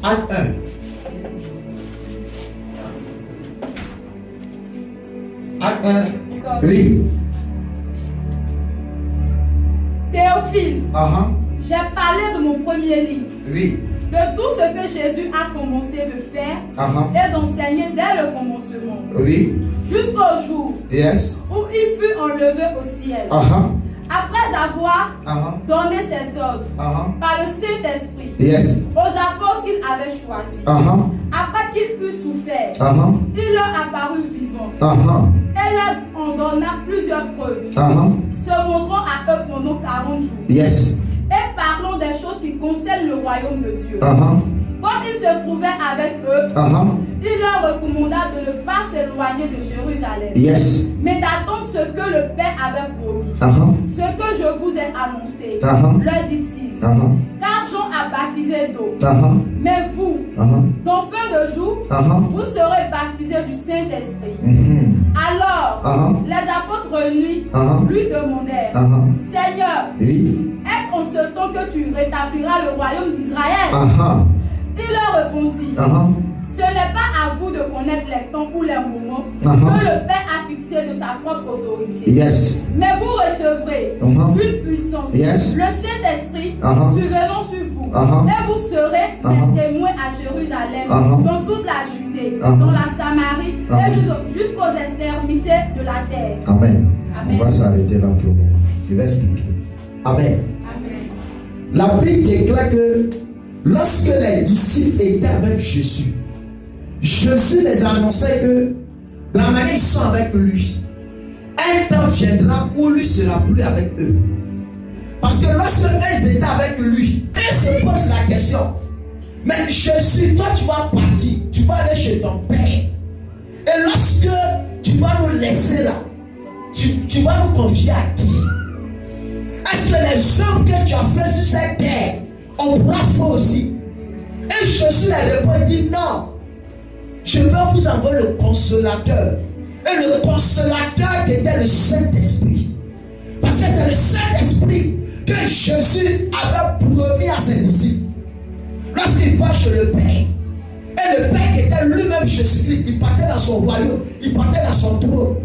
Acte 1. Acte 1. Oui. Théophile, Uh-huh. j'ai parlé de mon premier livre, Oui. de tout ce que Jésus a commencé de faire Uh-huh. et d'enseigner dès le commencement, Oui. jusqu'au jour Yes. où il fut enlevé au ciel, Uh-huh. après avoir Uh-huh. donné ses ordres Uh-huh. par le Saint-Esprit Yes. aux apôtres qu'il avait choisis. Uh-huh. Après qu'il eut souffert, Uh-huh. il leur apparut vivant Uh-huh. et leur en donna plusieurs preuves, Uh-huh. se montrant à eux pendant 40 jours Yes. et parlant des choses qui concernent le royaume de Dieu. Uh-huh. Comme il se trouvait avec eux, Uh-huh. il leur recommanda de ne pas s'éloigner de Jérusalem, Yes. mais d'attendre ce que le Père avait promis, Uh-huh. ce que je vous ai annoncé, Uh-huh. leur dit-il. Uh-huh. Car Jean a baptisé d'eau, Uh-huh. mais vous, Uh-huh. dans peu de jours, Uh-huh. vous serez baptisés du Saint-Esprit. Mhm. Alors, Uh-huh. les apôtres lui demandèrent, Uh-huh. Seigneur, Oui. est-ce en ce temps que tu rétabliras le royaume d'Israël? Uh-huh. Il leur répondit, Uh-huh. ce n'est pas à vous de connaître les temps ou les moments Uh-huh. que le Père a fixé de sa propre autorité. Yes. Mais vous recevrez Uh-huh. une puissance, Yes. le Saint-Esprit, Uh-huh. survenant sur vous. Uh-huh. Et vous serez Uh-huh. des témoins à Jérusalem, Uh-huh. dans toute la Judée, Uh-huh. dans la Samarie Uh-huh. et jusqu'aux extrémités de la terre. Amen. Amen. On va s'arrêter là pour le moment. Je vais expliquer. Amen. Amen. La Bible déclare que lorsque les disciples étaient avec Jésus, Jésus les annonçait que de la manière ils sont avec lui, un temps viendra où lui sera plus avec eux. Parce que lorsque eux étaient avec lui, ils se posent la question, mais Jésus, toi tu vas partir, tu vas aller chez ton Père. Et lorsque tu vas nous laisser là, tu vas nous confier à qui? Est-ce que les œuvres que tu as faites sur cette terre, on pourra faire aussi? Et Jésus leur répond, il dit non, je vais vous envoyer le consolateur. Et le consolateur était le Saint-Esprit. Parce que c'est le Saint-Esprit que Jésus avait promis à ses disciples. Lorsqu'il va chez le Père, et le Père qui était lui-même Jésus-Christ, il partait dans son royaume, il partait dans son trône.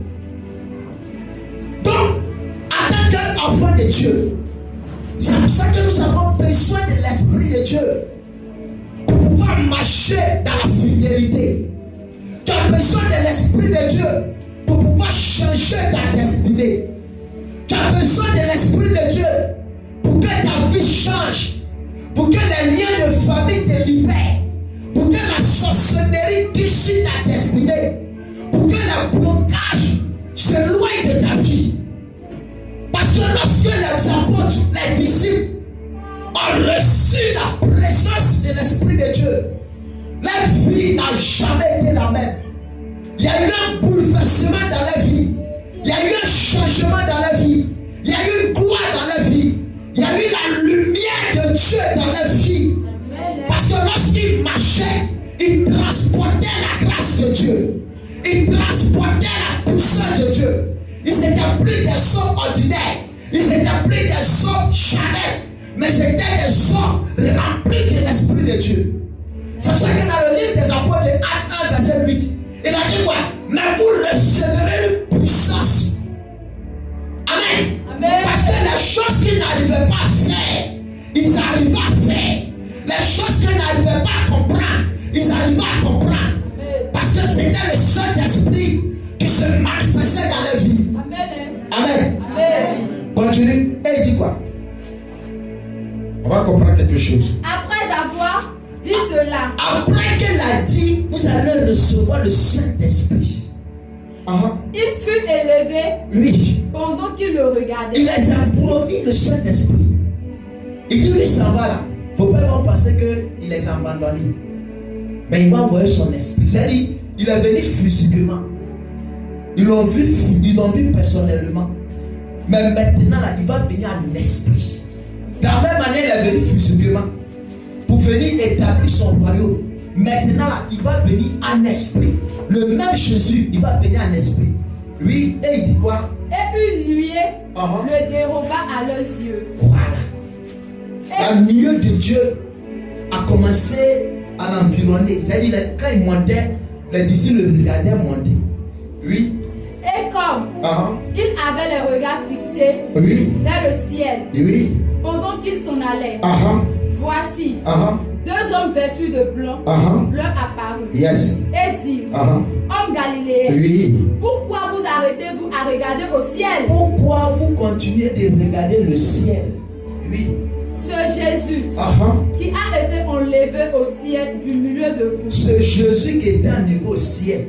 Donc, en tant qu'enfant de Dieu, c'est pour ça que nous avons besoin de l'Esprit de Dieu pour pouvoir marcher dans la fidélité. Tu as besoin de l'Esprit de Dieu pour pouvoir changer ta destinée. Tu as besoin de l'Esprit de Dieu pour que ta vie change, pour que les liens de famille te libèrent, pour que la sorcellerie tisse ta destinée, pour que le blocage s'éloigne de ta vie. Parce que lorsque les apôtres, les disciples ont reçu la présence de l'Esprit de Dieu, leur vie n'a jamais été la même. Il y a eu un bouleversement dans leur vie. Il y a eu un changement dans leur vie. Il y a eu une gloire dans leur vie. Il y a eu la lumière de Dieu dans leur vie. Parce que lorsqu'ils marchaient, ils transportaient la grâce de Dieu. Ils transportaient la puissance de Dieu. Ils n'étaient plus des hommes ordinaires. Ils n'étaient plus des hommes charnels. Mais c'était des hommes remplis de l'Esprit de Dieu. C'est pour ça que dans le livre des apôtres, Acte 1, verset 8, il a dit quoi? Mais vous recevrez une puissance. Amen. Amen. Parce que les choses qu'ils n'arrivaient pas à faire, ils arrivaient à faire. Les choses qu'ils n'arrivaient pas à comprendre, ils arrivaient à comprendre. Parce que c'était le Saint-Esprit qui se manifestait dans leur vie. Amen. Amen. Amen. Continue. Et il dit quoi? On va comprendre quelque chose. Après avoir dit cela, Après qu'elle a dit, vous allez recevoir le Saint-Esprit. il fut élevé Oui. pendant qu'il le regardait. Il les a promis le Saint-Esprit. Il dit, lui, ça va là. Il ne faut pas penser qu'il les a abandonnés. Mais il va envoyer son esprit. C'est-à-dire, il est venu physiquement. Ils l'ont vu personnellement. Mais maintenant, là, il va venir en esprit. De la même manière, il est venu physiquement pour venir établir son royaume. Maintenant, là, il va venir en esprit. Le même Jésus, il va venir en esprit. Oui, et il dit quoi? Et une nuée le déroba à leurs yeux. Voilà. La nuée de Dieu a commencé en environné. C'est-à-dire, quand il montait, les disciples le regardaient monter. Oui. Et comme il avait les regards fixés vers le ciel, pendant qu'il s'en allait, voici, deux hommes vêtus de blanc leur apparurent et dirent, homme galiléen, pourquoi vous arrêtez-vous à regarder au ciel? Pourquoi vous continuez de regarder le ciel? Oui. Ce Jésus qui a été enlevé au ciel du milieu de vous. Ce Jésus qui était enlevé au ciel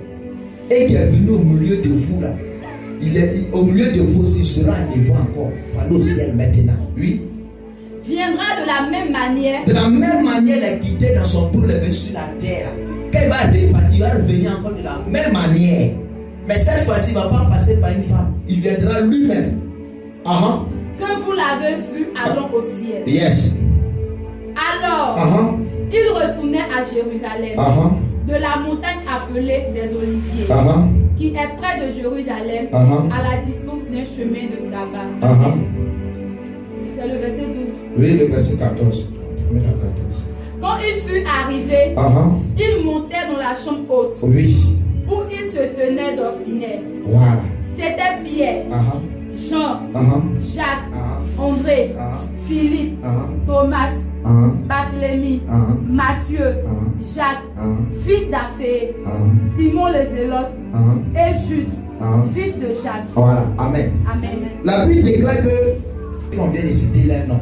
et qui est venu au milieu de vous là. Il est au milieu de vous, il sera enlevé encore. Parle au ciel maintenant. Oui. Viendra de la même manière. De la même manière, il est quitté dans son tour levé sur la terre. Quand il va repartir, il va revenir encore de la même manière. Mais cette fois-ci, il ne va pas passer par une femme. Il viendra lui-même. Que vous l'avez vu allant au ciel. Yes. Alors, il retournait à Jérusalem, de la montagne appelée des Oliviers, qui est près de Jérusalem, à la distance d'un chemin de sabbat. C'est le verset 12. Oui, le verset 14. Quand il fut arrivé, il montait dans la chambre haute, où il se tenait d'ordinaire. Voilà. C'était Pierre, Jean, Jacques, André, Philippe, Thomas, Barthélemy, Matthieu, Jacques, fils d'Alphée, Simon le Zélote, et Jude, fils de Jacques. Voilà, amen. Amen. La Bible déclare que, on vient de citer leur nom,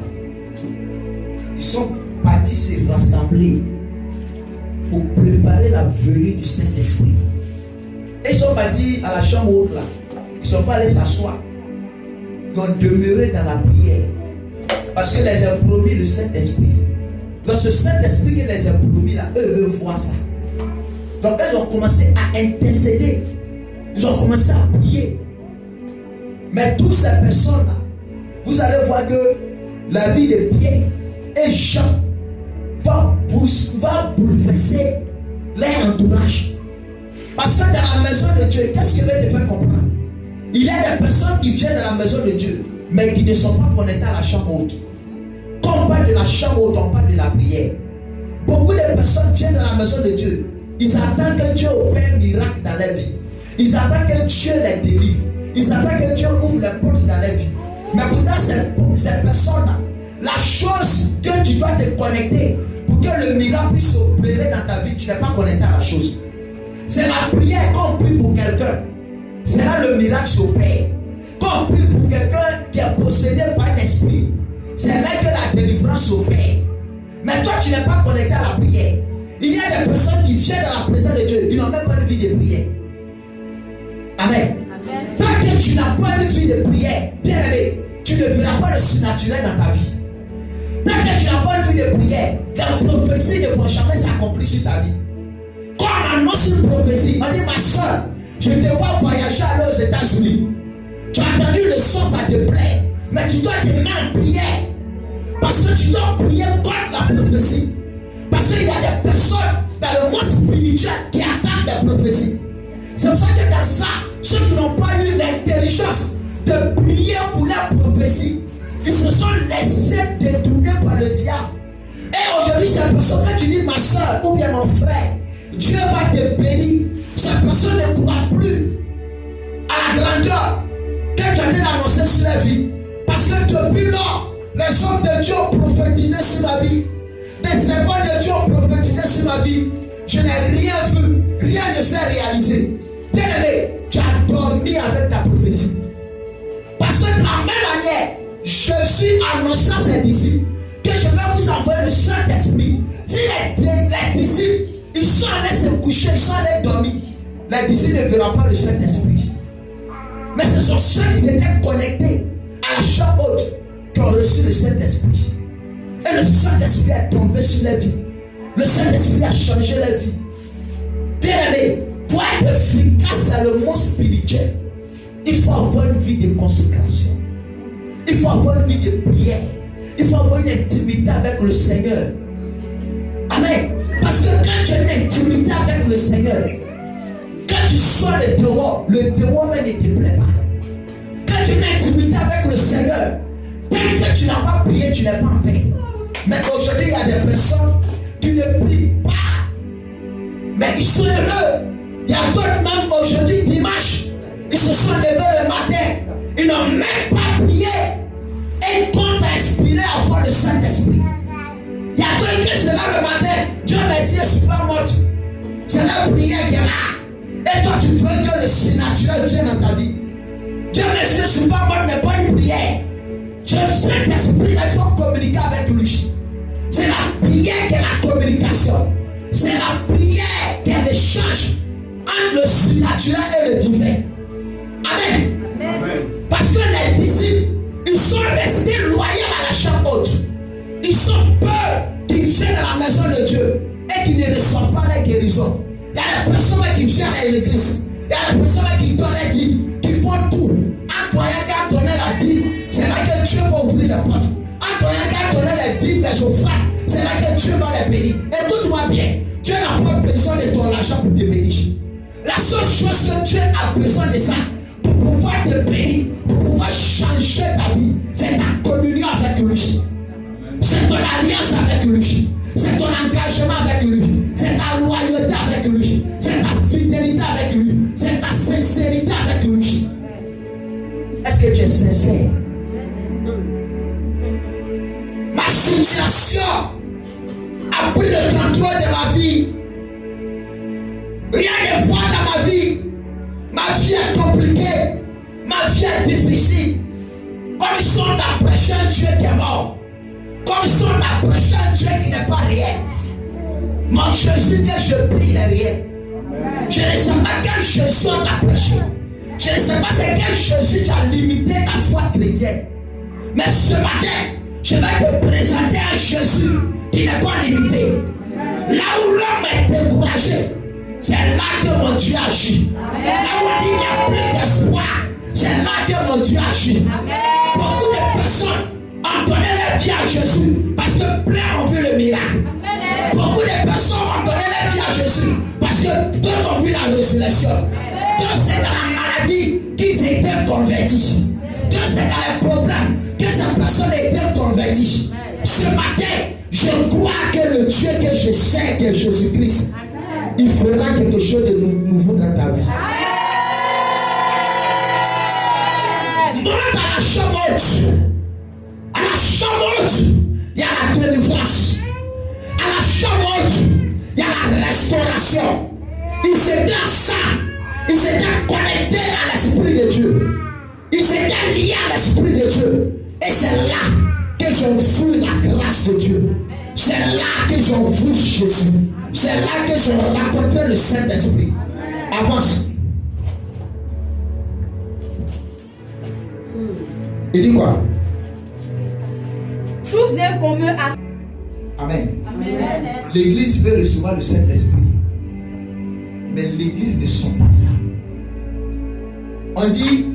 ils sont partis se rassembler pour préparer la venue du Saint-Esprit. Et ils sont partis à la chambre haute là. Ils ne sont pas allés s'asseoir. Ils ont demeuré dans la prière. Parce que les a promis le Saint-Esprit. Dans ce Saint-Esprit que les a promis là, eux veulent voir ça. Donc ils ont commencé à intercéder. Ils ont commencé à prier. Mais toutes ces personnes là, vous allez voir que la vie de Pierre et Jean va bouleverser leur entourage. Parce que dans la maison de Dieu, qu'est-ce que je vais te faire comprendre? Il y a des personnes qui viennent dans la maison de Dieu, mais qui ne sont pas connectées à la chambre haute. Quand on parle de la chambre haute, on parle de la prière. Beaucoup de personnes viennent dans la maison de Dieu. Ils attendent que Dieu opère un miracle dans leur vie. Ils attendent que Dieu les délivre. Ils attendent que Dieu ouvre les portes dans leur vie. Mais pourtant, ces personnes-là, la chose que tu dois te connecter pour que le miracle puisse opérer dans ta vie, tu n'es pas connecté à la chose. C'est la prière qu'on prie pour quelqu'un. C'est là le miracle s'opère. Quand on prie pour quelqu'un qui est possédé par un esprit, c'est là que la délivrance s'opère. Mais toi, tu n'es pas connecté à la prière. Il y a des personnes qui viennent dans la présence de Dieu, qui n'ont même pas de vie de prière. Amen. Tant que tu n'as pas une vie de prière, bien aimé, tu ne verras pas le surnaturel dans ta vie. Tant que tu n'as pas une vie de prière, la prophétie ne va jamais s'accomplir sur ta vie. Quand on annonce une prophétie, on dit ma soeur, je te vois voyager aller aux États-Unis. Tu as entendu le son, ça te plaît. Mais tu dois te mettre en prière. Parce que tu dois prier contre la prophétie. Parce qu'il y a des personnes dans le monde spirituel qui attendent des prophéties. C'est pour ça que dans ça, ceux qui n'ont pas eu l'intelligence de prier pour la prophétie, ils se sont laissés détourner par le diable. Et aujourd'hui, ces personnes, quand tu dis ma soeur ou bien mon frère, Dieu va te bénir. Ces personnes ne croient plus à la grandeur que tu as été annoncé sur la vie. Parce que depuis lors, les hommes de Dieu ont prophétisé sur ma vie. Des servants de Dieu ont prophétisé sur ma vie. Je n'ai rien vu, rien ne s'est réalisé. Bien aimé, tu as dormi avec ta prophétie. Parce que de la même manière, Jésus annonça à ses disciples que je vais vous envoyer le Saint-Esprit. Si les disciples, ils sont allés se coucher, ils sont allés dormir, les disciples ne verront pas le Saint-Esprit. Mais ce sont ceux qui étaient connectés à la chambre haute qui ont reçu le Saint-Esprit. Et le Saint-Esprit est tombé sur les vies. Le Saint-Esprit a changé les vies. Bien aimé, pour être efficace dans le monde spirituel, il faut avoir une vie de consécration. Il faut avoir une vie de prière. Il faut avoir une intimité avec le Seigneur. Amen. Parce que quand tu as une intimité avec le Seigneur, quand tu sors le dehors même ne te plaît pas. Quand tu as une intimité avec le Seigneur, tant que tu n'as pas prié, tu n'es pas en paix. Mais aujourd'hui, il y a des personnes qui ne prient pas. Mais ils sont heureux. Il y a d'autres même aujourd'hui, dimanche, ils se sont levés le matin. Ils n'ont même pas prié. Et ils comptent à inspirer à voix le Saint-Esprit. Il y a d'autres qui se lèvent le matin. Dieu merci, je ne suis pas morte. C'est la prière qui est là. Et toi, tu veux que le surnaturel vienne dans ta vie. Dieu merci, je ne suis pas morte, n'est pas une prière. Je le Saint-Esprit, il faut communiquer avec lui. C'est la prière qui est la communication. C'est la prière qui est l'échange entre le surnaturel et le divin. Amen. Amen. Parce que les disciples, ils sont restés loyaux à la chambre haute. Ils sont peur qu'ils viennent à la maison de Dieu et qu'ils ne reçoivent pas les guérisons. Il y a des personnes qui viennent à l'église. Il y a des personnes qui donnent les dîmes, qui font tout. En croyant qu'à donner la dîme, c'est là que Dieu va ouvrir les portes. En croyant qu'à donner les dîmes, les offrandes, c'est là que Dieu va les bénir. Écoute-moi bien, Dieu n'a pas besoin de ton argent pour te bénir. La seule chose que Dieu a besoin de ça, pour pouvoir te bénir, pour pouvoir changer ta vie, c'est ta communion avec lui. C'est ton alliance avec lui. C'est ton engagement avec lui. C'est ta loyauté avec lui. C'est ta fidélité avec lui. C'est ta sincérité avec lui. Est-ce que tu es sincère? Ma situation a pris le contrôle de ma vie. Rien ne va dans ma vie. Ma vie est compliquée. Ma vie est difficile. Comme ils sont d'approcher un Dieu qui est mort. Comme ils sont d'approcher un Dieu qui n'est pas réel. Mon Jésus que je prie est réel. Je ne sais pas quel Jésus on t'a prêché. Je ne sais pas c'est quel Jésus qui a limité ta foi chrétienne. Mais ce matin, je vais te présenter un Jésus qui n'est pas limité. Là où l'homme est découragé, c'est là que mon Dieu agit. Là où on dit qu'il n'y a plus d'espoir, c'est là que mon Dieu agit. Beaucoup de personnes ont donné leur vie à Jésus parce que plein ont vu le miracle. Beaucoup de personnes ont donné leur vie à Jésus parce que d'autres ont vu la résurrection. Que c'est dans la maladie qu'ils étaient convertis. Que c'est dans les problèmes que ces personnes étaient converties. Ce matin, je crois que le Dieu que je sais, que Jésus-Christ, il fera quelque chose de nouveau dans ta vie. Monte à la chambre haute. À la chambre haute, il y a la délivrance. À la chambre haute, il y a la restauration. Ils étaient ensemble. Ils étaient connectés à l'Esprit de Dieu. Ils étaient liés à l'Esprit de Dieu. Et c'est là qu'ils ont vu la grâce de Dieu. C'est là qu'ils ont vu Jésus. C'est là qu'ils ont rencontré le Saint-Esprit. Avance. Il dit quoi? Tous d'un commun acte. Amen. Amen. L'église veut recevoir le Saint-Esprit. Mais l'église ne sont pas ça. On dit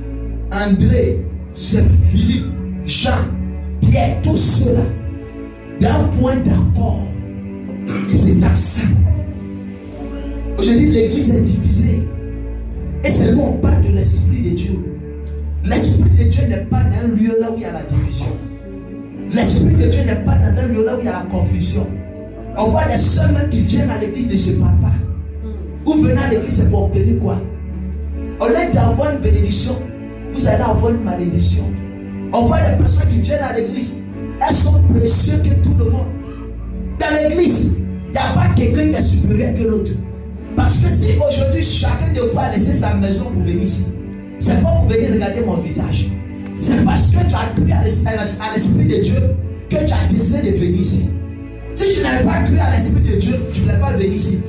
André, c'est Philippe, Jean, Pierre, tous ceux-là, d'un point d'accord, ils étaient ensemble. Aujourd'hui, l'église est divisée. Et c'est nous, on parle de l'Esprit de Dieu. L'Esprit de Dieu n'est pas dans un lieu là où il y a la division. L'Esprit de Dieu n'est pas dans un lieu là où il y a la confusion. On voit des sœurs qui viennent à l'église, ne se parlent pas. Vous venez à l'église, c'est pour obtenir quoi? Au lieu d'avoir une bénédiction, vous allez avoir une malédiction. On voit des personnes qui viennent à l'église, elles sont précieuses que tout le monde. Dans l'église, il n'y a pas quelqu'un qui est supérieur que l'autre. Parce que si aujourd'hui chacun devra laisser sa maison pour venir ici, c'est pas pour venir regarder mon visage. C'est parce que tu as cru à l'Esprit de Dieu que tu as décidé de venir ici. Si tu n'avais pas cru à l'Esprit de Dieu, tu ne voulais pas venir ici.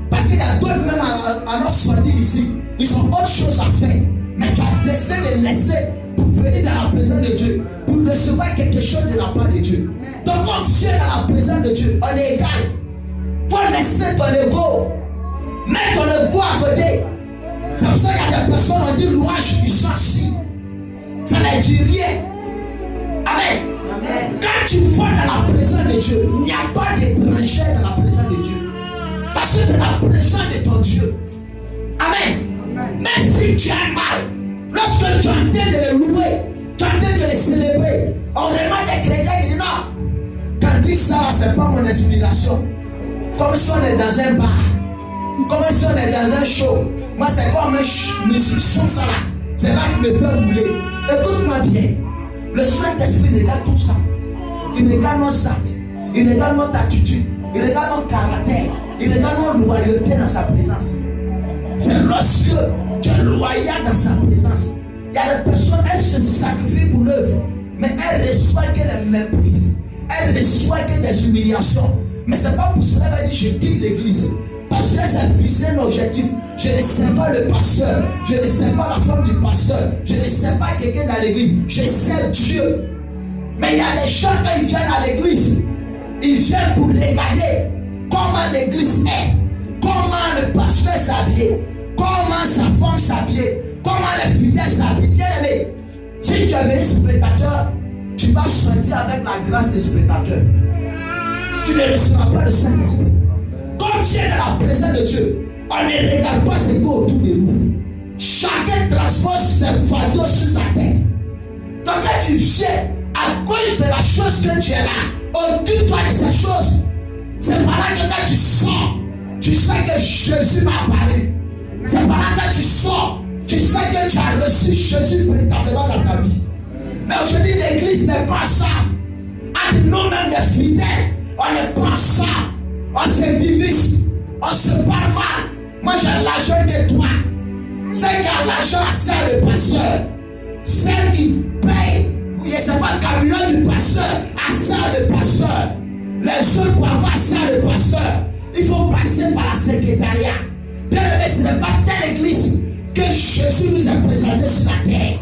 Parce qu'il y a d'autres même à notre sortie d'ici, ils ont autre chose à faire. Mais tu as décidé de laisser pour venir dans la présence de Dieu, pour recevoir quelque chose de la part de Dieu. Donc quand on vient dans la présence de Dieu, on est égal. Il faut laisser ton ego, mettre ton ego à côté. C'est pour ça qu'il y a des personnes qui ont dit louange, ils sont assis. Ça ne dit rien. Amen. Amen. Quand tu vas dans la présence de Dieu, il n'y a pas de branchés dans la présence de Dieu. Parce que c'est la présence de ton Dieu. Amen. Mais si tu as mal, lorsque tu es en train de le louer, tu es en train de le célébrer, on remarque des chrétiens qui disent non. Quand dit ça, c'est pas mon inspiration. Comme si on est dans un bar. Comme si on est dans un show. Moi, c'est comme un musicien, ça là. C'est là qui me fait rouler. Écoute-moi bien. Le Saint-Esprit regarde tout ça. Il regarde nos actes. Il regarde notre attitude. Il regarde notre caractère. Il regarde notre loyauté dans sa présence. C'est lorsque tu es loyal dans sa présence. Il y a des personnes, elles se sacrifient pour l'œuvre. Mais elles reçoivent que les méprises. Elles reçoivent que des humiliations. Mais c'est pas pour cela qu'elle dit je quitte l'église. Parce que c'est viser l'objectif. Je ne sais pas le pasteur. Je ne sais pas la femme du pasteur. Je ne sais pas quelqu'un dans l'église. Je sais Dieu. Mais il y a des gens quand ils viennent à l'église. Ils viennent pour regarder comment l'église est. Comment le pasteur s'habille. Comment sa femme s'habille. Comment les fidèles s'habillent. Bien aimé. Si tu es venu spectateur, tu vas sortir avec la grâce des spectateurs. Tu ne recevras pas le Saint-Esprit. Comme tu es dans la présence de Dieu, on ne regarde pas ce qui est autour de nous. Chacun transpose ses fardeaux sur sa tête. Donc quand tu viens à cause de la chose que tu es là, autour de toi de ces choses, c'est par là que quand tu sors, tu sais que Jésus m'a apparu. C'est par là que tu sors, tu sais que tu as reçu Jésus véritablement dans ta vie. Mais aujourd'hui, l'église n'est pas ça. Entre nous-mêmes des fidèles, on n'est pas ça. On se divise, on se parle mal. Moi j'ai l'argent que toi. Celle qui a l'argent sert le pasteur. Celle qui paye, je ne sais pas, le camion du pasteur, sert le pasteur. Les autres pour avoir sert le pasteur, il faut passer par la secrétariat. Bien aimé, ce n'est pas telle église que Jésus nous a présenté sur la terre.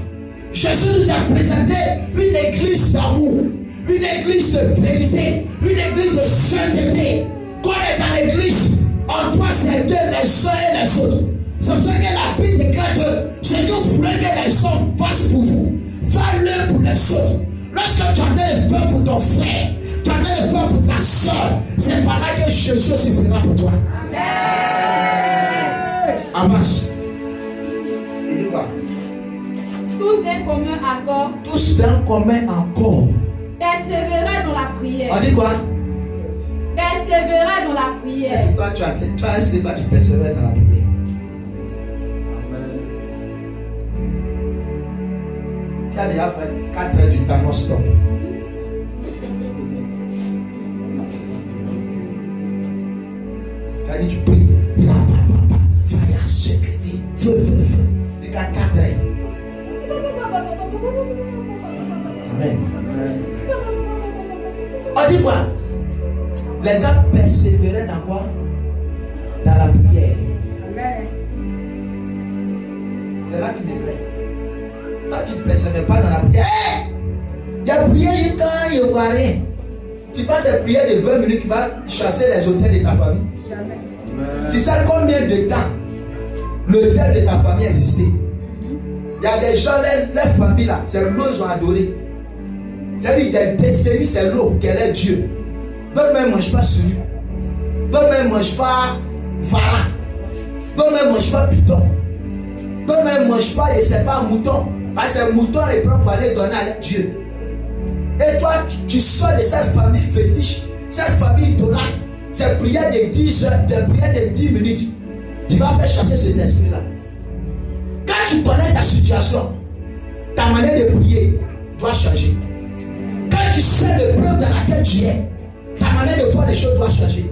Jésus nous a présenté une église d'amour, une église de vérité, une église de sainteté. Quand on est dans l'église, on doit s'aider les uns et les autres. C'est pour ça que la Bible déclare que ce que vous voulez que les hommes fassent pour vous, faites-le pour les autres. Lorsque tu as de faire pour ton frère, tu as de faire pour ta soeur, c'est par là que Jésus se fera pour toi. Amen. Avance. Il dit quoi? Tous d'un commun accord. Tous d'un commun accord. Persévérer dans la prière. On dit quoi? Persévérer dans la prière. Est-ce que toi tu persévères dans la prière? Tu as déjà fait 4 heures du temps non-stop. Tu as dit tu pries. Feu. Tu as 4 heures. Amen. On dit quoi? Les gars persévéraient dans quoi? Dans la prière. Amen. C'est là qui me plaît. Toi, tu ne persévères pas dans la prière. Il y a prié quand il n'y a rien. Tu passes à prière de 20 minutes qui va chasser les hôtels de ta famille. Jamais. Tu sais combien de temps l'hôtel de ta famille existait? Il y a des gens, les familles là, c'est l'eau qu'ils ont adoré. C'est-à-dire des décennies, c'est l'eau, quel est Dieu. D'autres même ne mangent pas souris. D'autres même ne mangent pas varan. D'autres même ne mangent pas python. D'autres même ne mangent pas, je ne sais pas, mouton. Parce que mouton les prend pour aller donner à Dieu. Et toi, tu sors de cette famille fétiche, cette famille idolâtre, cette prière de 10 heures, cette prière de 10 minutes. Tu vas faire chasser cet esprit-là. Quand tu connais ta situation, ta manière de prier doit changer. Quand tu sais l'épreuve dans laquelle tu es, ta manière de voir les choses doit changer.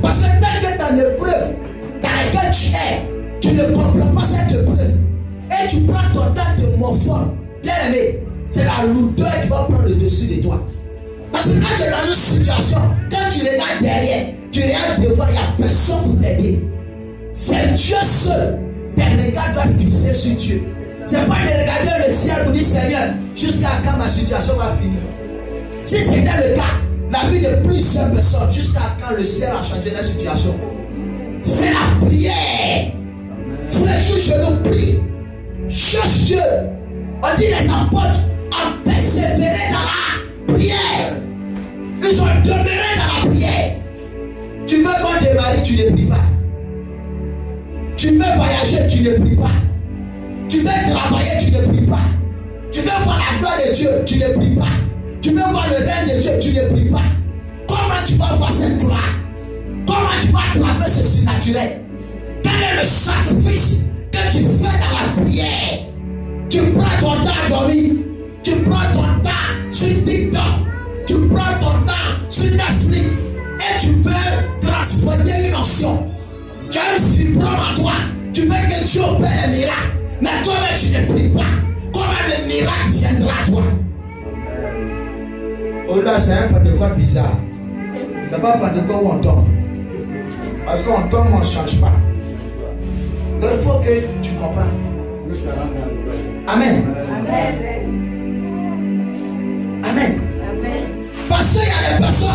Parce que tant que dans l'épreuve dans laquelle tu es, tu ne comprends pas cette épreuve. Et tu prends ton temps de morphone. Bien aimé, c'est la lourdeur qui va prendre le dessus de toi. Parce que quand tu es dans une situation, quand tu regardes derrière, tu regardes devant, il n'y a personne pour t'aider. C'est Dieu seul. Tes regards doivent fixer sur Dieu. C'est pas de regarder le ciel pour dire Seigneur, jusqu'à quand ma situation va finir. Si c'était le cas, la vie de plusieurs personnes, jusqu'à quand le ciel a changé la situation. C'est la prière. Fléchis, je nous prie. Cherche Dieu. On dit les apôtres ont persévéré dans la prière. Ils ont demeuré dans la prière. Tu veux qu'on te marie, tu ne pries pas. Tu veux voyager, tu ne pries pas. Tu veux travailler, tu ne pries pas. Tu veux voir la gloire de Dieu, tu ne pries pas. Tu veux voir le règne de Dieu, tu ne pries pas. Comment tu vas voir cette gloire? Comment tu vas attraper ce surnaturel. Quel est le sacrifice que tu fais dans la prière? Tu prends ton temps à dormir. Tu prends ton temps sur TikTok. Tu prends ton temps sur Netflix. Et tu veux transporter une onction. Tu as un fibrome en toi. Tu veux que Dieu opère un miracle. Mais toi-même tu ne pries pas. Comment le miracle viendra à toi? Oh là, c'est un Pentecôte bizarre. C'est pas Pentecôte où on tombe. Parce qu'on tombe, on ne change pas. Donc il faut que tu comprennes. Amen. Amen. Amen. Parce qu'il y a des personnes